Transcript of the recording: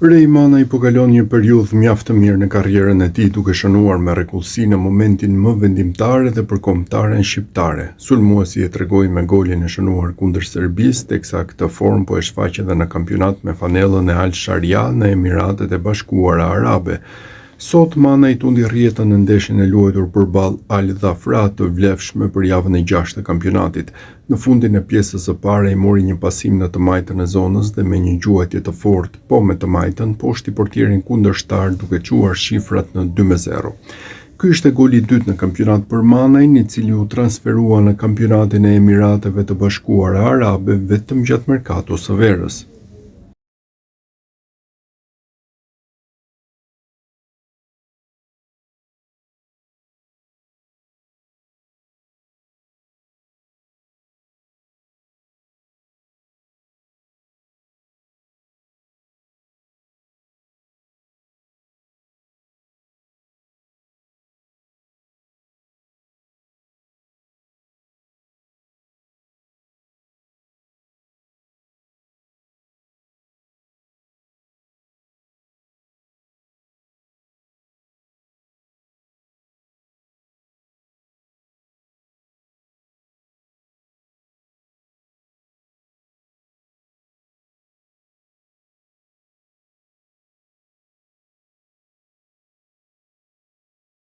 Ray Manaj po kalon një periudhë mjaft të mirë në karrierën e tij, duke shënuar me rrekullsi në momentin më vendimtar edhe për kombëtaren shqiptare. Sulmuesi e tregoi me golin e shënuar kundër Serbisë, teksa këtë formë po e shfaq edhe në kampionat me fanellën e Al Sharia në Emiratet e Bashkuara Arabe. Sot Manaj tundi rrjetën në ndeshjen e luajtur përballë Al Dhafra të vlefshme për javën e 6 të kampionatit. Në fundin e pjesës së parë ai mori një pasim në të majtën e zonës dhe me një gjuajtje të fortë, po me të majtën poshti portierin kundërshtar duke quar shifrat në 2-0. Ky ishte goli i dytë në kampionat për Manajin, i cili u transferua në kampionatin e Emirateve të Bashkuara Arabe vetëm gjatë merkatos së verës.